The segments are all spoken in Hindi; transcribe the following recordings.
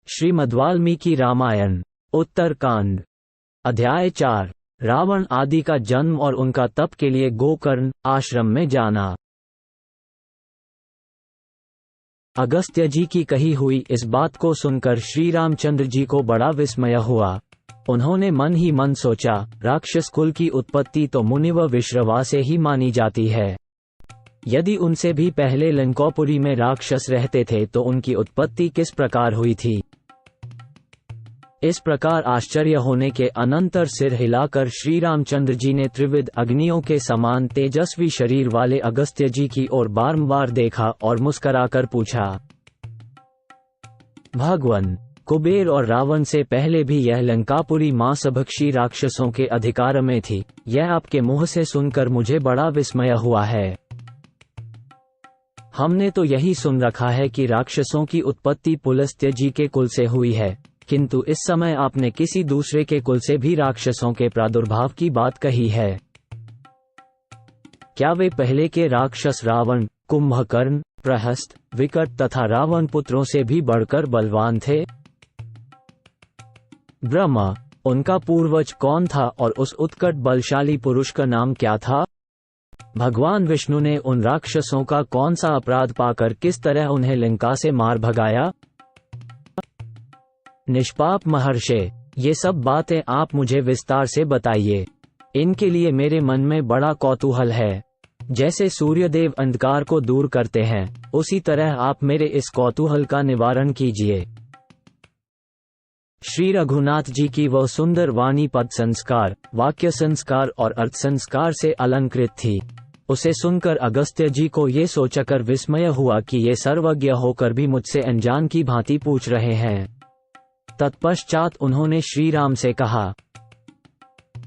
श्रीमद्वाल्मीकि रामायण उत्तरकांड अध्याय 4 रावण आदि का जन्म और उनका तप के लिए गोकर्ण आश्रम में जाना। अगस्त्य जी की कही हुई इस बात को सुनकर श्री रामचंद्र जी को बड़ा विस्मय हुआ। उन्होंने मन ही मन सोचा, राक्षस कुल की उत्पत्ति तो मुनिव विश्रवा से ही मानी जाती है। यदि उनसे भी पहले लंकोपुरी में राक्षस रहते थे तो उनकी उत्पत्ति किस प्रकार हुई थी। इस प्रकार आश्चर्य होने के अनंतर सिर हिलाकर श्री रामचंद्र जी ने त्रिविध अग्नियों के समान तेजस्वी शरीर वाले अगस्त्य जी की ओर बारंबार देखा और मुस्कराकर पूछा, भगवान, कुबेर और रावण से पहले भी यह लंकापुरी मांसभक्षी राक्षसों के अधिकार में थी। यह आपके मुंह से सुनकर मुझे बड़ा विस्मय हुआ है। हमने तो यही सुन रखा है कि राक्षसों की उत्पत्ति पुलस्त्य जी के कुल से हुई है, किंतु इस समय आपने किसी दूसरे के कुल से भी राक्षसों के प्रादुर्भाव की बात कही है। क्या वे पहले के राक्षस रावण, कुंभकर्ण, प्रहस्त, विकट तथा रावण पुत्रों से भी बढ़कर बलवान थे? ब्रह्मा, उनका पूर्वज कौन था और उस उत्कट बलशाली पुरुष का नाम क्या था? भगवान विष्णु ने उन राक्षसों का कौन सा अपराध पाकर किस तरह उन्हें लंका से मार भगाया? निष्पाप महर्षे, ये सब बातें आप मुझे विस्तार से बताइए। इनके लिए मेरे मन में बड़ा कौतूहल है। जैसे सूर्यदेव अंधकार को दूर करते हैं, उसी तरह आप मेरे इस कौतूहल का निवारण कीजिए। श्री रघुनाथ जी की वह सुंदर वाणी पद संस्कार, वाक्य संस्कार और अर्थ संस्कार से अलंकृत थी। उसे सुनकर अगस्त्य जी को ये सोचकर विस्मय हुआ कि ये सर्वज्ञ होकर भी मुझसे अनजान की भांति पूछ रहे हैं। तत्पश्चात उन्होंने श्री राम से कहा,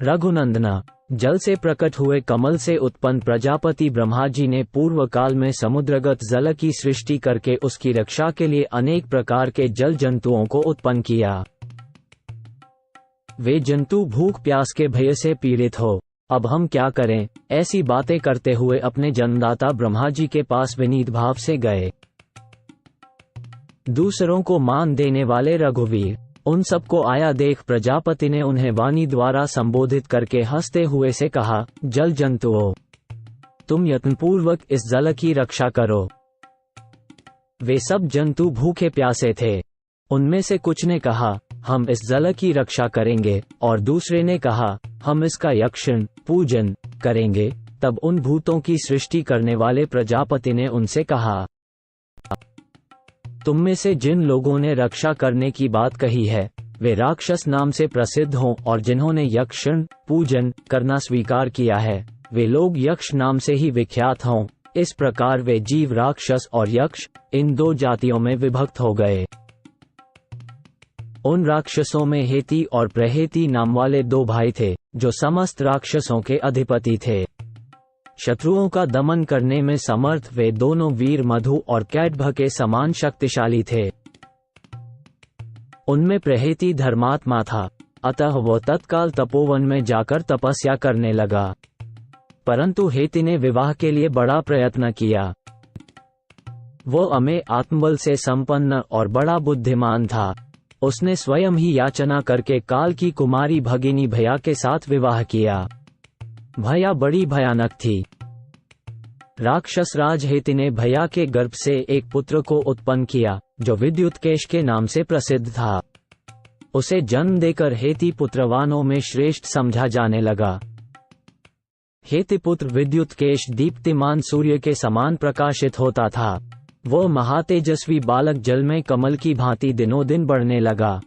रघुनंदना, जल से प्रकट हुए कमल से उत्पन्न प्रजापति ब्रह्मा जी ने पूर्व काल में समुद्रगत जल की सृष्टि करके उसकी रक्षा के लिए अनेक प्रकार के जल जंतुओं को उत्पन्न किया। वे जंतु भूख प्यास के भय से पीड़ित हो। अब हम क्या करें? ऐसी बातें करते हुए अपने जन्मदाता ब्रह्मा जी के पास विनीत भाव से गए। दूसरों को मान देने वाले रघुवीर, उन सबको आया देख प्रजापति ने उन्हें वाणी द्वारा संबोधित करके हंसते हुए से कहा, जल जंतुओं, तुम यत्नपूर्वक इस जल की रक्षा करो। वे सब जंतु भूखे प्यासे थे। उनमें से कुछ ने कहा, हम इस जल की रक्षा करेंगे, और दूसरे ने कहा, हम इसका यक्षण पूजन करेंगे। तब उन भूतों की सृष्टि करने वाले प्रजापति ने उनसे कहा, तुम में से जिन लोगों ने रक्षा करने की बात कही है, वे राक्षस नाम से प्रसिद्ध हों, और जिन्होंने यक्षण पूजन करना स्वीकार किया है, वे लोग यक्ष नाम से ही विख्यात हों। इस प्रकार वे जीव राक्षस और यक्ष इन दो जातियों में विभक्त हो गए। उन राक्षसों में हेती और प्रहेती नाम वाले दो भाई थे, जो समस्त राक्षसों के अधिपति थे। शत्रुओं का दमन करने में समर्थ वे दोनों वीर मधु और कैटभ के समान शक्तिशाली थे। उनमें प्रहेती धर्मात्मा था, अतः वह तत्काल तपोवन में जाकर तपस्या करने लगा। परंतु हेती ने विवाह के लिए बड़ा प्रयत्न किया। वो अमेय आत्मबल से संपन्न और बड़ा बुद्धिमान था। उसने स्वयं ही याचना करके काल की कुमारी भगिनी भया के साथ विवाह किया। भया बड़ी भयानक थी। राक्षस राज हेती ने भया के गर्भ से एक पुत्र को उत्पन्न किया, जो विद्युतकेश के नाम से प्रसिद्ध था। उसे जन्म देकर हेती पुत्रवानों में श्रेष्ठ समझा जाने लगा। हेती पुत्र विद्युतकेश दीप्तिमान सूर्य के समान प्रकाशित होता था। वो महातेजस्वी बालक जल में कमल की भांति दिनों दिन बढ़ने लगा।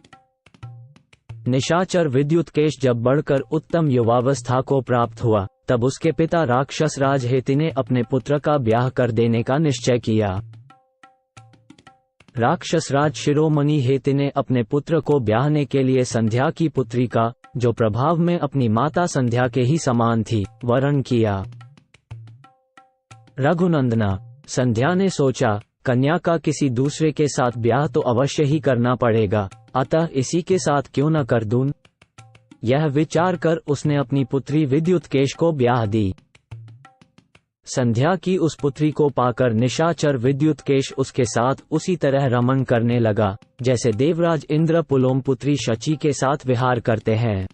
निशाचर विद्युतकेश जब बढ़कर उत्तम युवावस्था को प्राप्त हुआ, तब उसके पिता राक्षस राज हेती ने अपने पुत्र का ब्याह कर देने का निश्चय किया। राक्षस राज शिरोमणि हेती ने अपने पुत्र को ब्याहने के लिए संध्या की पुत्री का, जो प्रभाव में अपनी माता संध्या के ही समान थी, वरण किया। रघुनंदना, संध्या ने सोचा, कन्या का किसी दूसरे के साथ ब्याह तो अवश्य ही करना पड़ेगा, अतः इसी के साथ क्यों न कर दूं। यह विचार कर उसने अपनी पुत्री विद्युतकेश को ब्याह दी। संध्या की उस पुत्री को पाकर निशाचर विद्युतकेश उसके साथ उसी तरह रमण करने लगा जैसे देवराज इंद्र पुलोम पुत्री शची के साथ विहार करते हैं।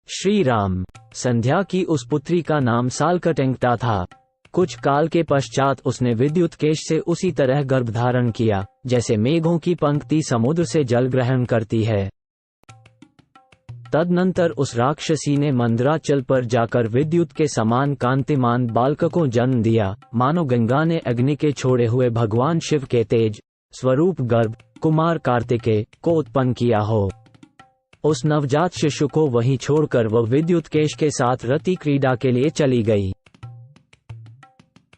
श्री राम। संध्या की उस पुत्री का नाम सालकटेंकटा था। कुछ काल के पश्चात उसने विद्युतकेश से उसी तरह गर्भधारण किया जैसे मेघों की पंक्ति समुद्र से जल ग्रहण करती है। तदनंतर उस राक्षसी ने मंदराचल पर जाकर विद्युत के समान कांतिमान बालक को जन्म दिया, मानो गंगा ने अग्नि के छोड़े हुए भगवान शिव के तेज स्वरूप गर्भ कुमार कार्तिकेय को उत्पन्न किया हो। उस नवजात शिशु को वहीं छोड़कर वह विद्युतकेश के साथ रति क्रीड़ा के लिए चली गई।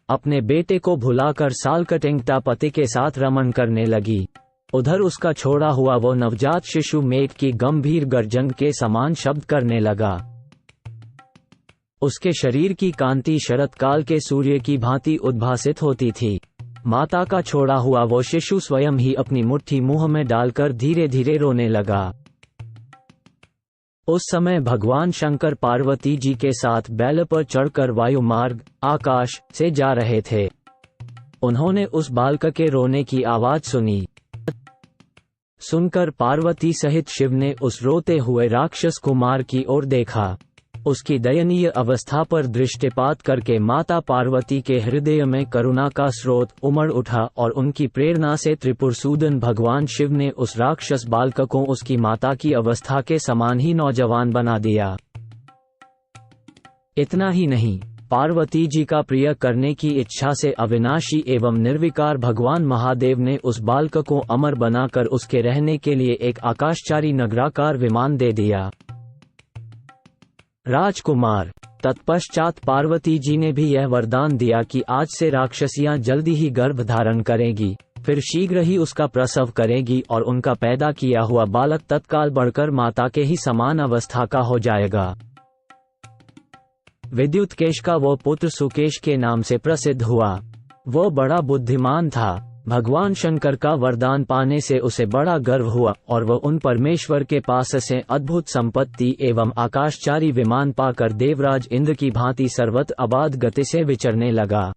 अपने बेटे को भुलाकर सालकटेंकटा पति के साथ रमण करने लगी। उधर उसका छोड़ा हुआ वो नवजात शिशु मेघ की गंभीर गर्जन के समान शब्द करने लगा। उसके शरीर की कांति शरत काल के सूर्य की भांति उद्भासित होती थी। माता का छोड़ा हुआ वो शिशु स्वयं ही अपनी मुट्ठी मुंह में डालकर धीरे धीरे रोने लगा। उस समय भगवान शंकर पार्वती जी के साथ बैल पर चढ़कर वायु मार्ग आकाश से जा रहे थे। उन्होंने उस बालक के रोने की आवाज सुनी। सुनकर पार्वती सहित शिव ने उस रोते हुए राक्षस कुमार की ओर देखा। उसकी दयनीय अवस्था पर दृष्टिपात करके माता पार्वती के हृदय में करुणा का स्रोत उमड़ उठा और उनकी प्रेरणा से त्रिपुरसूदन भगवान शिव ने उस राक्षस बालक को उसकी माता की अवस्था के समान ही नौजवान बना दिया। इतना ही नहीं, पार्वती जी का प्रिय करने की इच्छा से अविनाशी एवं निर्विकार भगवान महादेव ने उस बालक को अमर बनाकर उसके रहने के लिए एक आकाशचारी नगराकार विमान दे दिया। राजकुमार। तत्पश्चात पार्वती जी ने भी यह वरदान दिया कि आज से राक्षसियां जल्दी ही गर्भ धारण करेगी, फिर शीघ्र ही उसका प्रसव करेगी और उनका पैदा किया हुआ बालक तत्काल बढ़कर माता के ही समान अवस्था का हो जाएगा। विद्युतकेश का वो पुत्र सुकेश के नाम से प्रसिद्ध हुआ। वो बड़ा बुद्धिमान था। भगवान शंकर का वरदान पाने से उसे बड़ा गर्व हुआ और वह उन परमेश्वर के पास से अद्भुत संपत्ति एवं आकाशचारी विमान पाकर देवराज इंद्र की भांति सर्वत्र अबाध गति से विचरने लगा।